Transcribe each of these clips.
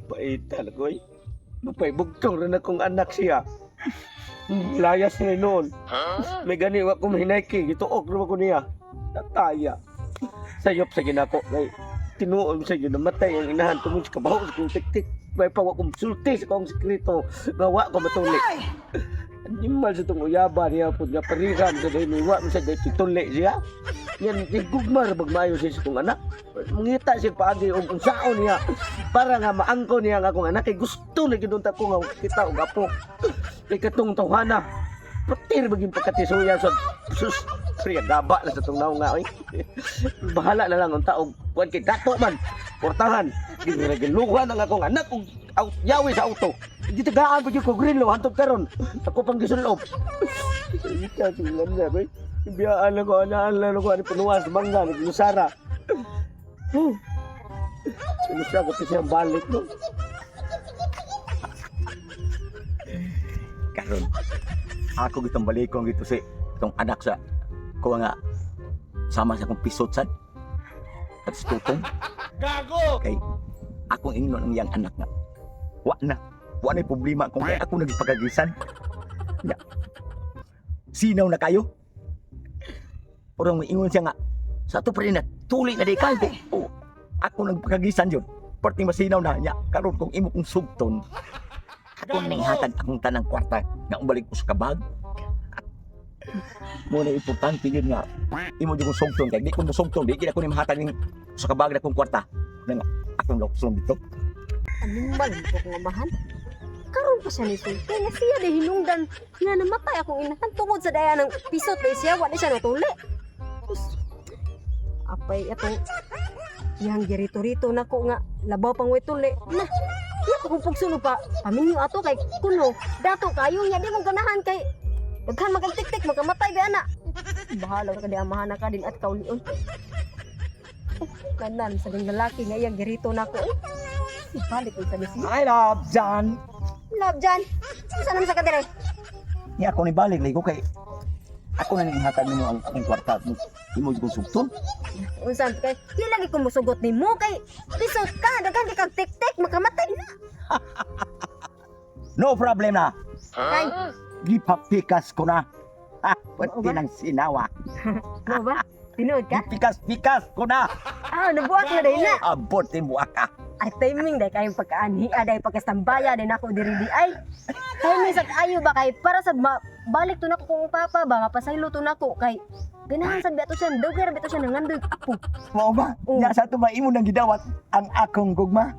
Paital ko eh. Mapaibugtong rin akong anak siya. Layas niya noon. May ganiwa kong hinayki. Gituok naman ko niya. Nataya. Sayop sa ginako. Ngay, tinuon sa yun. Namatay ang inahan. Tungod sa kabaho sa kong tik-tik. May pawa kong sulti sa kong sekreto. Ngawa ko matuli. Animal sa itong uyaba niya po. Nga pariram sa dahil niwa. Sa dahil tituli siya. Yan, tigugmar magmayo siya sa itong anak. Mangita siya paagi o kung saon niya. Para nga maangko niya nga akong anak. Kaya gusto na ginunta ko nga kita o gapo. Kaya katong tawhana. Patir maging pagkatisuya sa sus. Priya gaba na sa itong naong nga. Bahala na lang ang taong. Kuhan kay dato man. Portahan. Ginuhan ang akong anak kung yawi sa auto. Hindi tagaan pa yung kogrilo. Hantog karon. Ako pang gisulob. Ika silang niya ba? Biyaan lang ko, anaan lang ko, ano panuwas, bangga, naglusara. Sinusa ko pa siyang balik, no? Karon, ako gitong balikong gito si itong anak sa ko nga sama sa akong pisot sad at sa tutong. Gago! Kay akong ingnon ang iyang anak nga. Wa na problema kung kaya ako nagpagagisan. Ya. Sinaw na kayo? Orang ingon siya nga, sa ito pa rin na, tuloy na di ka. Oh, ako nagpakagisan yun. Parti masinaw na niya. Karon kung imo kong sugton, ako nang hatag akong tanang kwarta na umbalik ko sa kabag. Muna importante yun nga, imo yung kong sugton. Kaya di ko mo sugton, di ako ni mahatag ng sa kabag na kong kwarta. Na nga, akong lokson dito. Animal ko kong amahan. Karon pa siya ni Sulti nga siya di hinungdan nga namatay akong inahan tungod sa daya ng pisot na siya wala siya natuli. Apay atong yang girito-rito nako nga labaw pang way tuli. Na, iya ko kung pugsuno pa paminyo ato kay kuno dato kayo nya di mo ganahan kay daghan magagtik-tik magamatay ba ana. Bahala ka di amahan ka din at kaulion. Kanan sa ding lalaki nga yang girito nako. Balik ko sa bisi. I love John. Love Jan. Saan naman sa kadire? Niya ako ni balik ligo kay ako na ning hatag nimo ang akong kwarta. Imo yung sugton. Unsan kay di lagi ko musugot nimo kay pisot ka daghan kay kag tik-tik makamatay na. No problem na. Kay Gipapikas ko na. Ha, pati ng sinawa. mo ba? Tinood ka? Pikas ko na. Ah, nabuhat na din na. Abot din mo ka. Ay timing dai kay pagkaanhi aday pagkastambaya din ako diri di ay. Timing sa ayo ba kay para sa balik to nako kung papa ba mapasaylo to nako kay ganahan sad biato siya dugar biato siya nangandoy apo. Mao ba? Nya sa to ba imo nang gidawat ang akong gugma?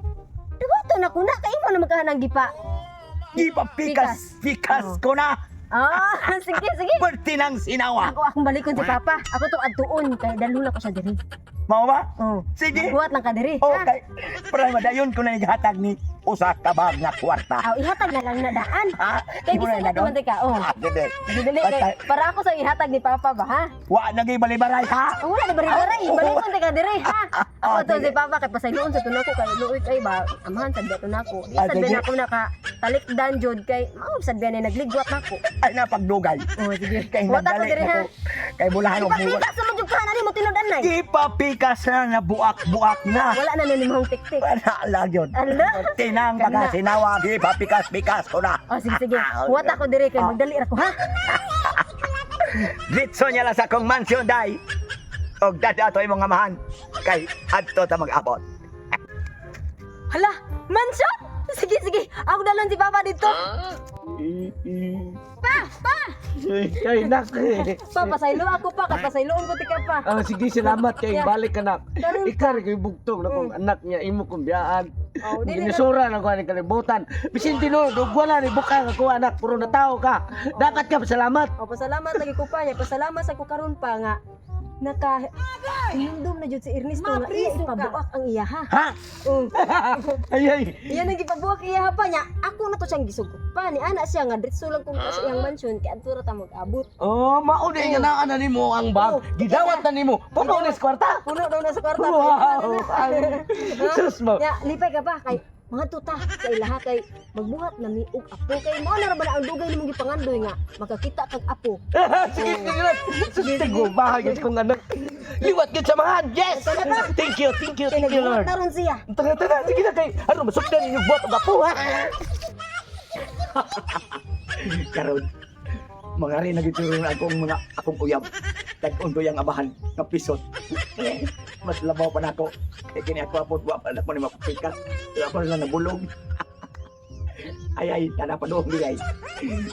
Duwato nako na kay imo na magkahanang gipa. Pikas ko na. Ah, sige sige. Pati ng sinawa. Ako akong balikon si papa. Ako tong adtuon kay dalhula ko siya diri. Mao ba? Oh. Sige. Buhat lang ka diri. Okay. Para madayon ko na ihatag ni usa ka bag nga kwarta. Aw, ihatag na lang na daan. Ha? Kay Imo bisa na ka man ka. Oh. Dede. Dili kay para ako sa ihatag ni papa ba ha? Wa nagay balibaray ha. Oh, wala na bari-bari. Balikon ka diri ha. Ako to sige. si papa kay pasayloon sa tunako kay luoy kay ba amahan sa dato nako. Di Ah, sad sige. na ako naka talikdan jud kay mao sad na nagligwat nako. Ay napagdugay. Oh, sige. Kay Wata ko nagdali diri ha. nako. Kay bulahan og buwat. Ipapita sa mo jud ka na mo tinud anay. Ipapikas na buak-buak na. Wala na nimong tik-tik. Wala lang yun. Ala. Tinang Kana. baga sinawag, ipapikas-pikas ko na. Oh, sige sige. Wata ko diri kay magdali ra ko ha. Litso niya lang sa kong mansyon, day. Og dadato imong amahan. Kay adto ta mag-abot. Hala, mansion? Sige, sige. Ako dalon si Papa dito. Kay nak eh. Pa, pasaylo ako pa. Kapasayloon ko tika pa. Ah, sige, salamat kay Yeah. balik ka na. Ganun Ikar kay bugtong na kung anak niya imo kong biyaan. Oh, dili na. Ginisura na ko ni kalibutan. Bisin tinuod og wala ni buka ko anak puro na tao ka. Dapat ka pasalamat. O, pasalamat lagi ko pa niya. Pasalamat sa ko karon pa nga. Naka hinumdum na jud si Ernesto nga iya ipabuak ang iya ha. Ha? Ay ay. Iya nang ipabuak iya ha pa niya. Ako na to siyang gisugot pa ni ana siya nga diretso lang kung sa iyang mansion kay adto ra ta mag-abot. Oh, mao di nga naa na nimo ang bag. Oh, Gidawat na nimo. Puno ni sa kwarta. Puno daw na sa kwarta. Wow. Ay, sus mo. Ya, lipay ka pa kay mga tuta sa ilaha kay magbuhat na mi og apo kay mao na ra ba na ang dugay nimong gipangandoy nga makakita kag apo. Sige, sige na. Sige, bahagin kong anak. Liwat ka samahan. Yes! Thank you, Kay nagbuhat Lord. na ron siya. Tara, sige na kay. Ano, masukdan ninyo buhat ang apo, ha? Karon, mga rin nagituro na akong uyab. Tag-undo yung abahan ng pisot. Mas labaw pa na ako. Kaya kini ako apod, wa pa na ako ni mapapikas. Wala pa na nabulog. Ay, tana pa doon di ay.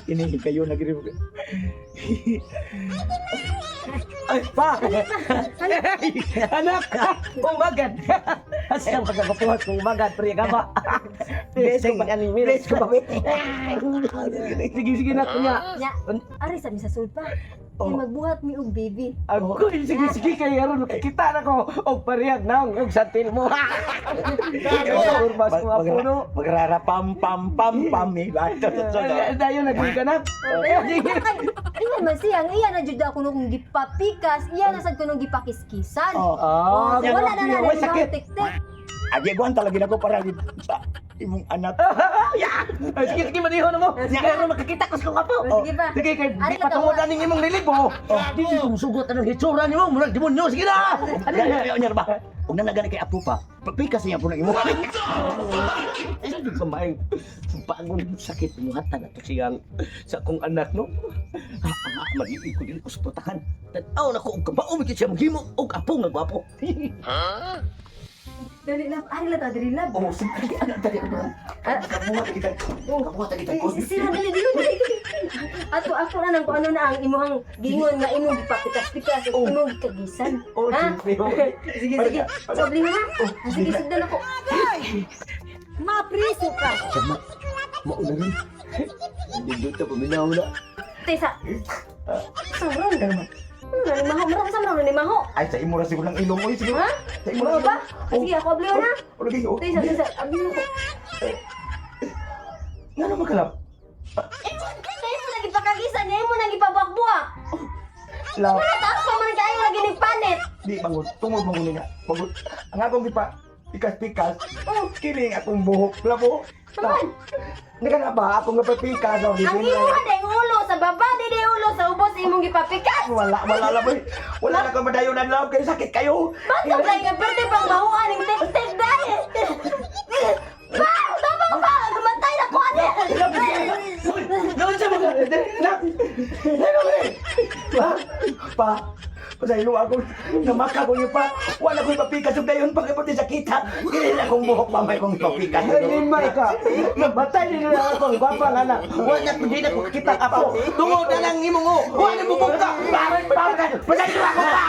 Ini kayo nagriw. Ay, pa! Anak! Umagan! Asam ka kapuhat kung umagan, priya ka ba? Blessing, bless ko pa, Sige, na kuya. Nya, ari sa mi sa sulpa. Kay Oh. magbuhat mi og baby. Ako, sige, kay aron kita na ko. Og pariyag na, og santil mo. Urbas ko apo, no? Magrara pam pam pam pam eh. Dayo naging ka na. Iya man siya, iya na jud ako nung gipapikas, iya na sad ko nung gipakiskisan. Oh, Ah, Wala na na Uy, na sakit. tik-tik. agyeguan talaga na ko para sa imong anak. Sige, maniho na mo. Sige, aron makakita ko sa kong apo. Sige ba? Sige, kay Ari di ka patungod tawa. na ning imong nilibo. Di ko sugot anong hitsura niyo, murag demonyo. Sige na. Ano ba? Kung nangagani kay apo pa, papikas niya po ng imo. Hindi ko maing bagong sakit muhatan na to siyang sa akong anak, no? Mag-iig ko din ko suportahan. Tanaw na ko, kabaong ikit siya maghimo og apo nga gwapo. Dali lang, ari lang ta, dali lang. Oh, sige, anak tadi ko. Kamuha kita. Kamuha kita. Sila dali dali. Ako na nang kung ano na ang imong gingon nga imong gipapikas-pikas ug imong kagisan. Oh, Ha? sige. Sige. Sobli mo na. Sige, sugdan ako. Mapriso ka. Sama, mauna rin. Hindi doon ito, paminaw na. Tesa. Saron ka naman. Maho, marang sa marang ni Maho. Ay, sa imo ra siguro ng ilong mo, sige. Ha? Sa imo Ano ba? Oh. Sige, ako abliw na. Oh, lagi, oh. Tesa, abliw ko. Nga naman kalap. Kaya mo lagi pakagisan, kaya mo lagi pabuak-buak. Lap. Wala taas pa man kayo lagi ni panit. Di, bangun. Tungod bangun nga. Bangun. Ang akong pikas-pikas. Oh, Kiling akong buhok. Labo. naman. Hindi ka na ba? Ako nga papikas. Oh, Ang imuha na yung ulo sa baba, di na yung ulo sa ubos imong gipapikas. Wala laboy. Wala na ko madayonan love kayo sakit kayo. Bato na yung pwede pang mahuan ng tek-tek dahil. Ba! Tama ba? Gumatay na ko ane! Gawin sa mga. Pa. Pasaylo ako. Namaka ko niyo pa. Wala ko'y papikas. Yung dayon pagkapati sa kita. Hindi na akong buhok pa may kong papikas. Ay, may ka. Nabatay din na ako, gwapa nga na. Wala ko din ako kita ako. Tungod na lang imong o. Wala mo ka. Pasay ako pa.